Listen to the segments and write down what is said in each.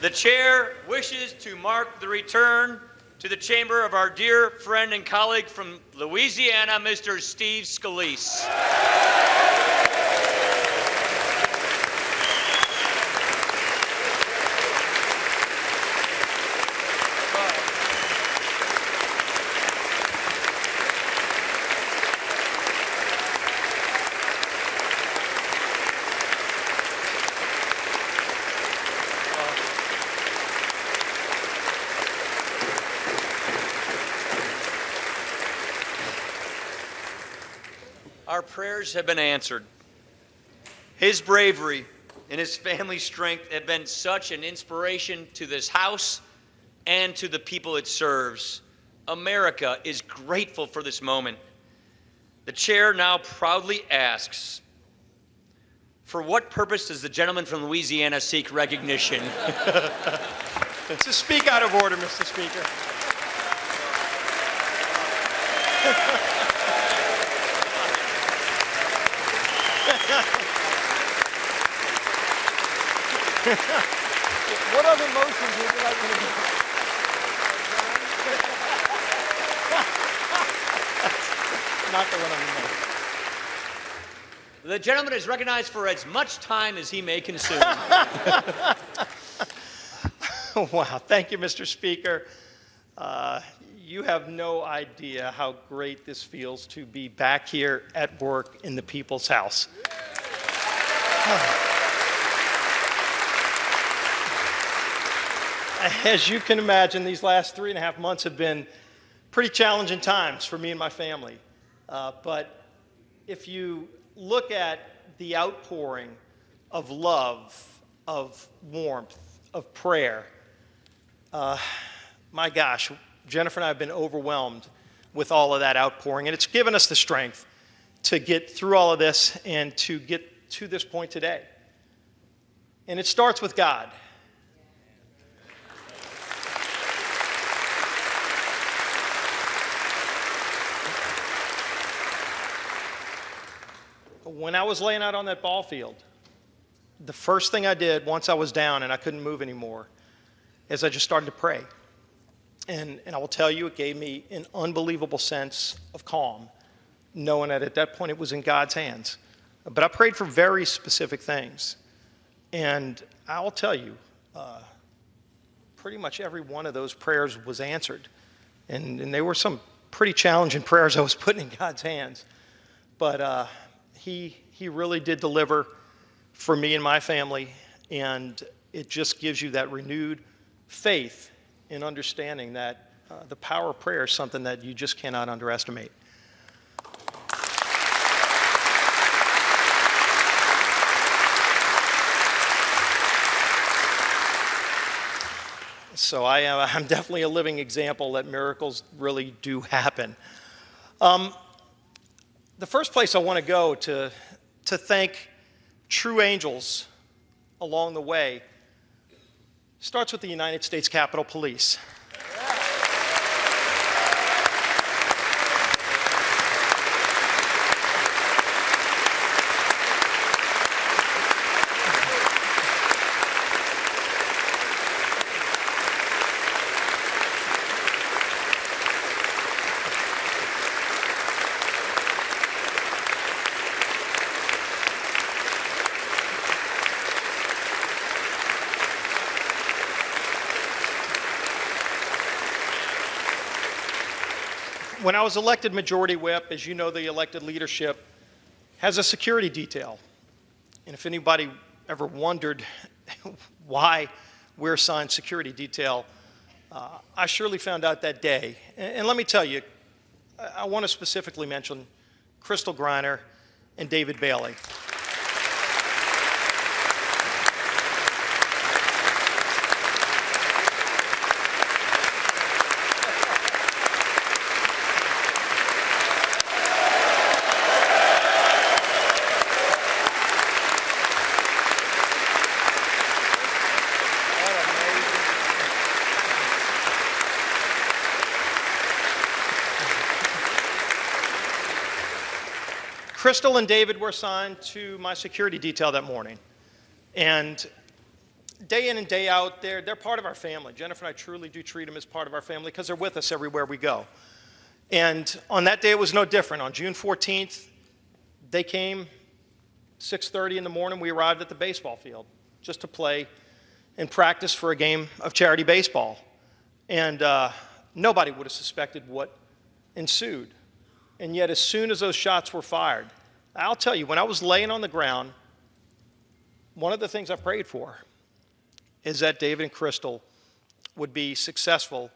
The chair wishes to mark the return to the chamber of our dear friend and colleague from Louisiana, Mr. Steve Scalise. Our prayers have been answered. His bravery and his family's strength have been such an inspiration to this House and to the people it serves. America is grateful for this moment. The chair now proudly asks, for what purpose does the gentleman from Louisiana seek recognition? To speak out of order, Mr. Speaker. What other motions would you like me to do? Not the one on the The gentleman is recognized for as much time as he may consume. Wow, thank you, Mr. Speaker. You have no idea how great this feels to be back here at work in the People's House. As you can imagine, these last 3.5 months have been pretty challenging times for me and my family. But if you look at the outpouring of love, of warmth, of prayer, my gosh, Jennifer and I have been overwhelmed with all of that outpouring, and it's given us the strength to get through all of this and to get to this point today. And it starts with God. When I was laying out on that ball field, the first thing I did once I was down and I couldn't move anymore is I just started to pray. And I will tell you, it gave me an unbelievable sense of calm, knowing that at that point it was in God's hands. But I prayed for very specific things. And I will tell you, pretty much every one of those prayers was answered. And they were some pretty challenging prayers I was putting in God's hands. But He really did deliver for me and my family, and it just gives you that renewed faith in understanding that the power of prayer is something that you just cannot underestimate. So I'm definitely a living example that miracles really do happen. The first place I want to go to thank true angels along the way starts with the United States Capitol Police. When I was elected Majority Whip, as you know, the elected leadership has a security detail. And if anybody ever wondered why we're assigned security detail, I surely found out that day. And let me tell you, I want to specifically mention Crystal Griner and David Bailey. Crystal and David were assigned to my security detail that morning. And day in and day out, they're part of our family. Jennifer and I truly do treat them as part of our family because they're with us everywhere we go. And on that day, it was no different. On June 14th, they came 6:30 in the morning. We arrived at the baseball field just to play and practice for a game of charity baseball. And nobody would have suspected what ensued. And yet, as soon as those shots were fired, I'll tell you, when I was laying on the ground, one of the things I prayed for is that David and Crystal would be successful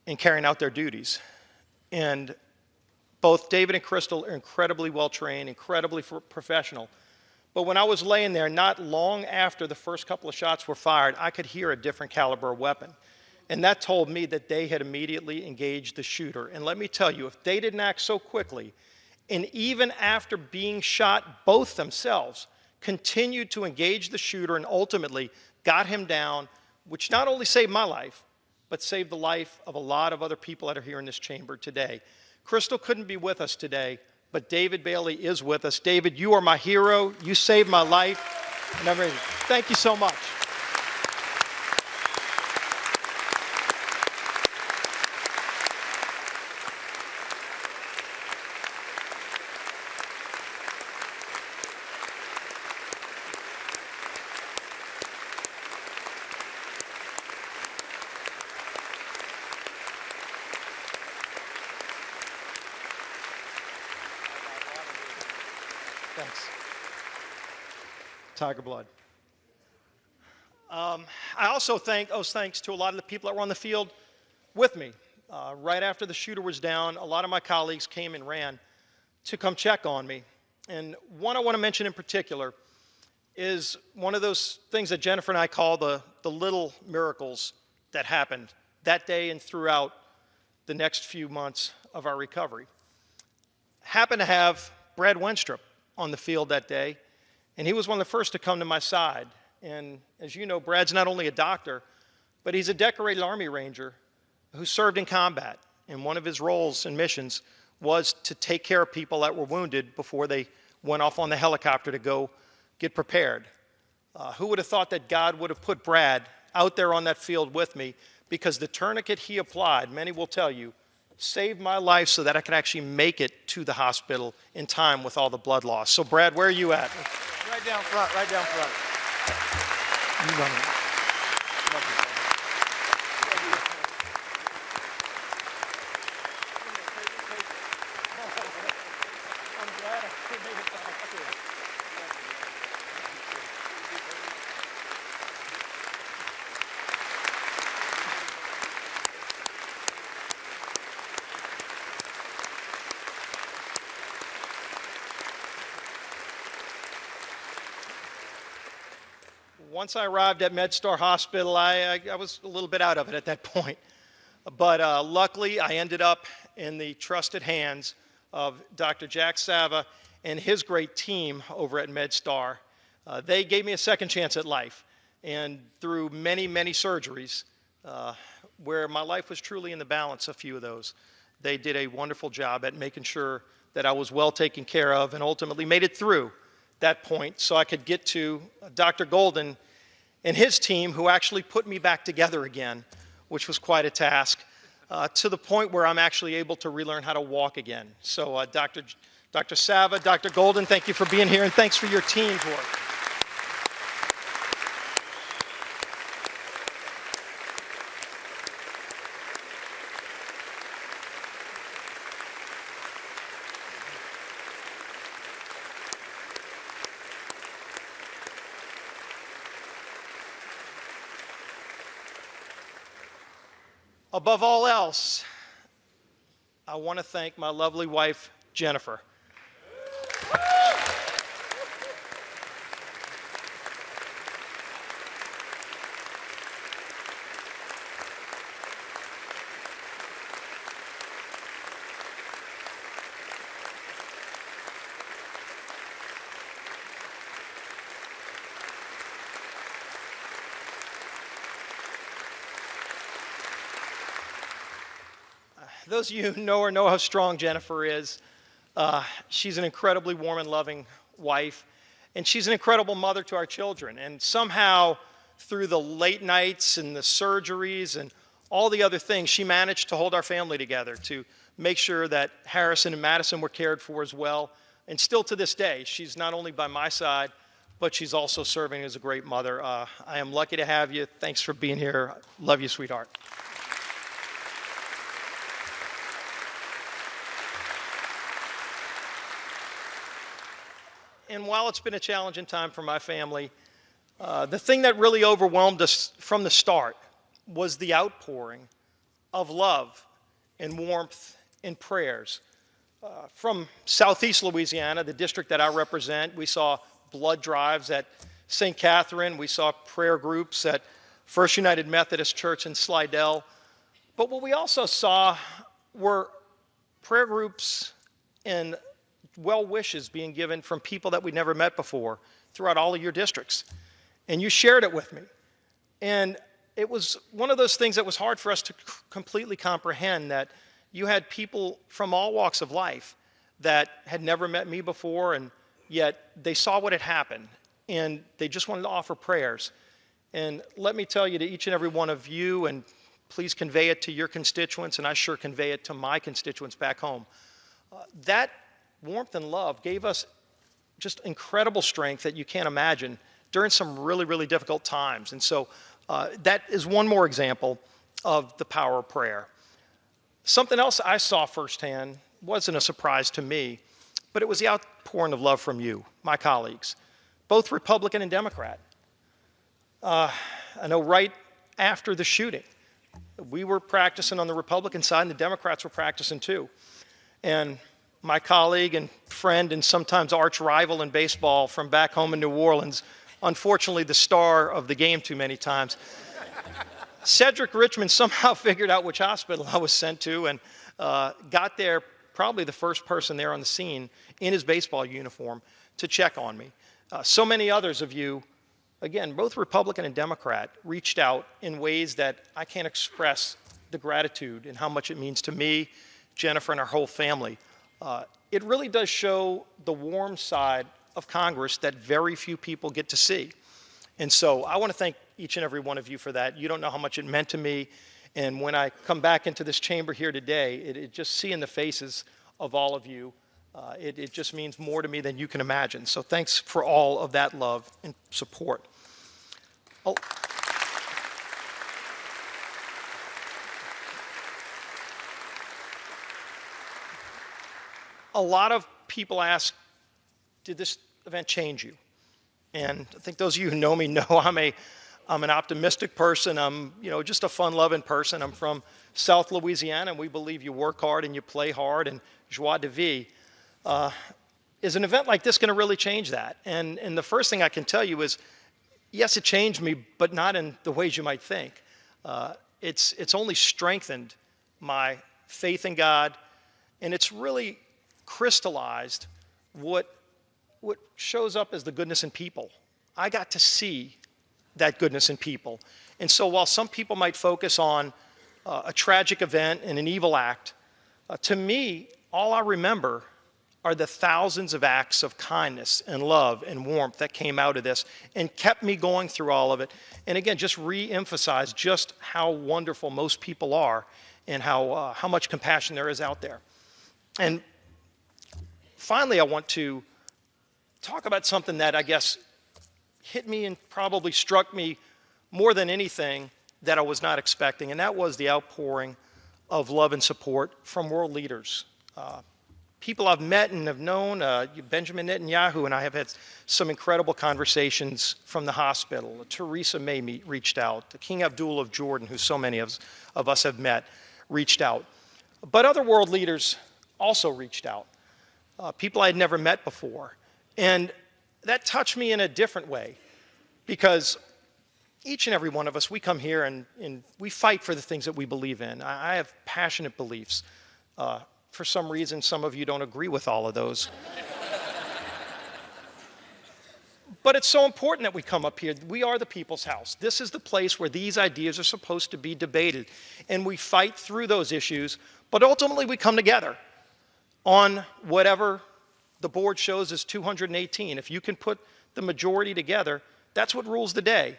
in carrying out their duties. And both David and Crystal are incredibly well-trained, incredibly professional. But when I was laying there, not long after the first couple of shots were fired, I could hear a different caliber of weapon. And that told me that they had immediately engaged the shooter. And let me tell you, if they didn't act so quickly, and even after being shot both themselves, continued to engage the shooter and ultimately got him down, which not only saved my life, but saved the life of a lot of other people that are here in this chamber today. Crystal couldn't be with us today, but David Bailey is with us. David, you are my hero. You saved my life. And thank you so much. Thanks. Tiger blood. I also thanks to a lot of the people that were on the field with me. Right after the shooter was down, a lot of my colleagues came and ran to come check on me. And one I want to mention in particular is one of those things that Jennifer and I call the little miracles that happened that day and throughout the next few months of our recovery. Happened to have Brad Wenstrup on the field that day, and he was one of the first to come to my side. And as you know, Brad's not only a doctor, but he's a decorated Army Ranger who served in combat. And one of his roles and missions was to take care of people that were wounded before they went off on the helicopter to go get prepared. Who would have thought that God would have put Brad out there on that field with me, because the tourniquet he applied, many will tell you, saved my life so that I could actually make it to the hospital in time with all the blood loss. So Brad, where are you at? Right down front, right down front. You run it. I'm glad I made it back. Once I arrived at MedStar Hospital, I was a little bit out of it at that point. But luckily, I ended up in the trusted hands of Dr. Jack Sava and his great team over at MedStar. They gave me a second chance at life. And through many, many surgeries, where my life was truly in the balance, a few of those, they did a wonderful job at making sure that I was well taken care of and ultimately made it through that point so I could get to Dr. Golden and his team, who actually put me back together again, which was quite a task, to the point where I'm actually able to relearn how to walk again. So Dr. Sava, Dr. Golden, thank you for being here, and thanks for your team's work. Above all else, I want to thank my lovely wife, Jennifer. Those of you who know her know how strong Jennifer is. She's an incredibly warm and loving wife, and she's an incredible mother to our children. And somehow, through the late nights and the surgeries and all the other things, she managed to hold our family together, to make sure that Harrison and Madison were cared for as well. And still to this day, she's not only by my side, but she's also serving as a great mother. I am lucky to have you. Thanks for being here. Love you, sweetheart. And while it's been a challenging time for my family, the thing that really overwhelmed us from the start was the outpouring of love and warmth and prayers. From Southeast Louisiana, the district that I represent, we saw blood drives at St. Catherine. We saw prayer groups at First United Methodist Church in Slidell. But what we also saw were prayer groups and well wishes being given from people that we'd never met before throughout all of your districts. And you shared it with me. And it was one of those things that was hard for us to completely comprehend, that you had people from all walks of life that had never met me before, and yet they saw what had happened, and they just wanted to offer prayers. And let me tell you, to each and every one of you, and please convey it to your constituents, and I sure convey it to my constituents back home, that warmth and love gave us just incredible strength that you can't imagine during some really, really difficult times. And so that is one more example of the power of prayer. Something else I saw firsthand wasn't a surprise to me, but it was the outpouring of love from you, my colleagues, both Republican and Democrat. I know right after the shooting, we were practicing on the Republican side, and the Democrats were practicing too. And my colleague and friend and sometimes arch rival in baseball from back home in New Orleans, unfortunately the star of the game too many times, Cedric Richmond somehow figured out which hospital I was sent to, and got there, probably the first person there on the scene in his baseball uniform to check on me. So many others of you, again, both Republican and Democrat, reached out in ways that I can't express the gratitude and how much it means to me, Jennifer, and our whole family. It really does show the warm side of Congress that very few people get to see. And so I want to thank each and every one of you for that. You don't know how much it meant to me. And when I come back into this chamber here today, it just seeing the faces of all of you, it just means more to me than you can imagine. So thanks for all of that love and support. Oh. A lot of people ask, did this event change you? And I think those of you who know me know I'm an optimistic person. I'm just a fun-loving person. I'm from South Louisiana, and we believe you work hard and you play hard, and joie de vivre. Is an event like this going to really change that? And the first thing I can tell you is, yes, it changed me, but not in the ways you might think. It's only strengthened my faith in God, and it's really crystallized what shows up as the goodness in people. I got to see that goodness in people. And so while some people might focus on a tragic event and an evil act, to me, all I remember are the thousands of acts of kindness and love and warmth that came out of this and kept me going through all of it. And again, just re-emphasize just how wonderful most people are and how much compassion there is out there. And finally, I want to talk about something that I guess hit me and probably struck me more than anything that I was not expecting, and that was the outpouring of love and support from world leaders. People I've met and have known, Benjamin Netanyahu and I have had some incredible conversations from the hospital. Theresa May reached out. King Abdullah of Jordan, who so many of us have met, reached out. But other world leaders also reached out. People I had never met before. And that touched me in a different way, because each and every one of us, we come here and we fight for the things that we believe in. I have passionate beliefs. For some reason, some of you don't agree with all of those. But it's so important that we come up here. We are the people's house. This is the place where these ideas are supposed to be debated. And we fight through those issues, but ultimately we come together. on whatever the board shows as 218. If you can put the majority together, that's what rules the day.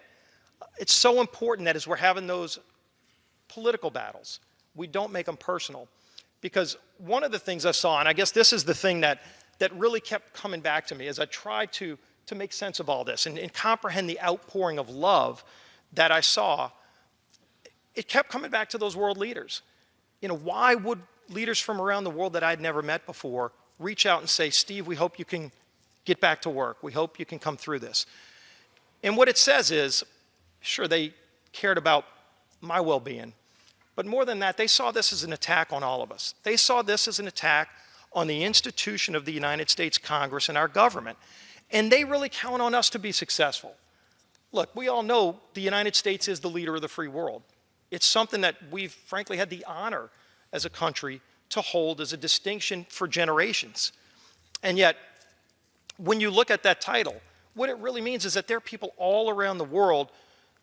It's so important that as we're having those political battles, we don't make them personal. Because one of the things I saw, and I guess this is the thing that really kept coming back to me as I tried to make sense of all this and comprehend the outpouring of love that I saw, it kept coming back to those world leaders. Why would leaders from around the world that I'd never met before reach out and say, Steve, we hope you can get back to work. We hope you can come through this. And what it says is, sure, they cared about my well-being, but more than that, they saw this as an attack on all of us. They saw this as an attack on the institution of the United States Congress and our government. And they really count on us to be successful. Look, we all know the United States is the leader of the free world. It's something that we've frankly had the honor as a country to hold as a distinction for generations. And yet, when you look at that title, what it really means is that there are people all around the world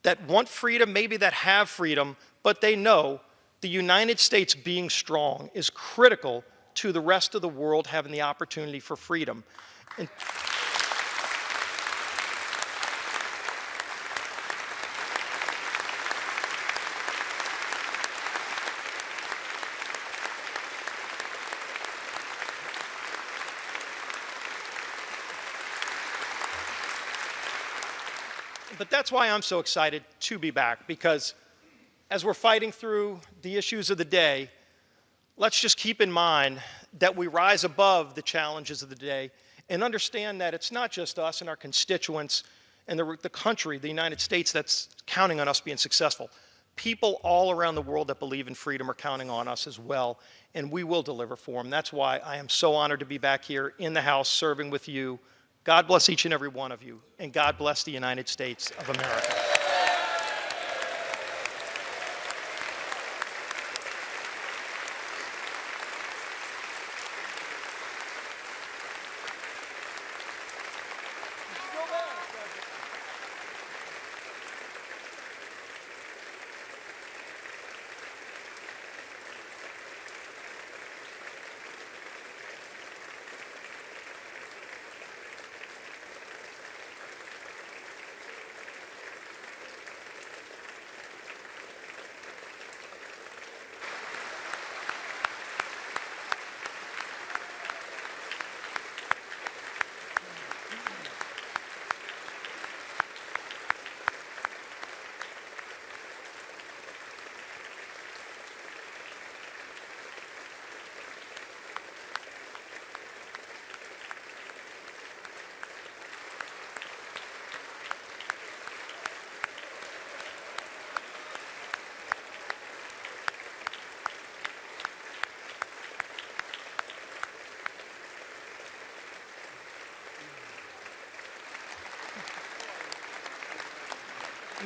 that want freedom, maybe that have freedom, but they know the United States being strong is critical to the rest of the world having the opportunity for freedom. And but that's why I'm so excited to be back, because as we're fighting through the issues of the day, let's just keep in mind that we rise above the challenges of the day and understand that it's not just us and our constituents and the country, the United States, that's counting on us being successful. People all around the world that believe in freedom are counting on us as well, and we will deliver for them. That's why I am so honored to be back here in the House serving with you. God bless each and every one of you, and God bless the United States of America.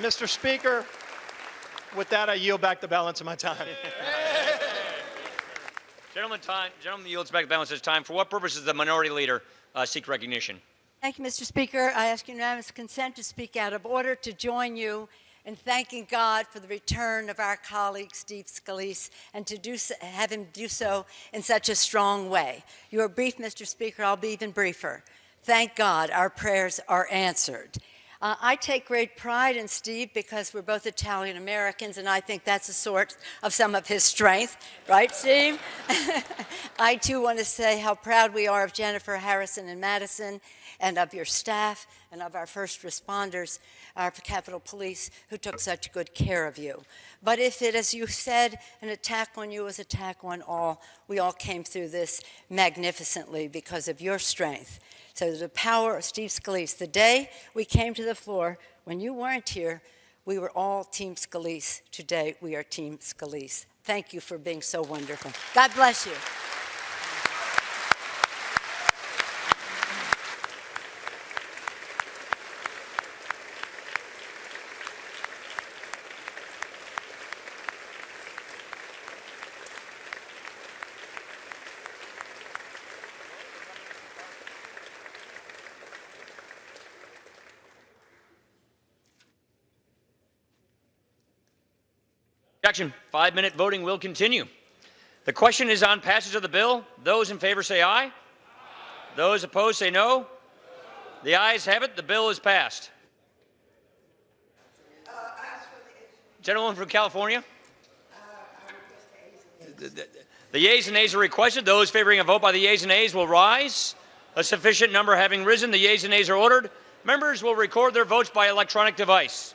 Mr. Speaker, with that, I yield back the balance of my time. Gentleman yields back the balance of his time. For what purpose does the minority leader seek recognition? Thank you, Mr. Speaker. I ask unanimous consent to speak out of order to join you in thanking God for the return of our colleague, Steve Scalise, and to have him do so in such a strong way. You are brief, Mr. Speaker. I'll be even briefer. Thank God our prayers are answered. I take great pride in Steve because we're both Italian Americans, and I think that's a source of some of his strength. Right, Steve? I, too, want to say how proud we are of Jennifer, Harrison, and Madison, and of your staff, and of our first responders, our Capitol Police, who took such good care of you. But if it, as you said, an attack on you is an attack on all, we all came through this magnificently because of your strength. So the power of Steve Scalise. The day we came to the floor, when you weren't here, we were all Team Scalise. Today, we are Team Scalise. Thank you for being so wonderful. God bless you. Objection. 5-minute voting will continue. The question is on passage of the bill. Those in favor say aye. Those opposed say no. The ayes have it. The bill is passed. Gentleman from California. The yeas and nays are requested. Those favoring a vote by the yeas and nays will rise. A sufficient number having risen, the yeas and nays are ordered. Members will record their votes by electronic device.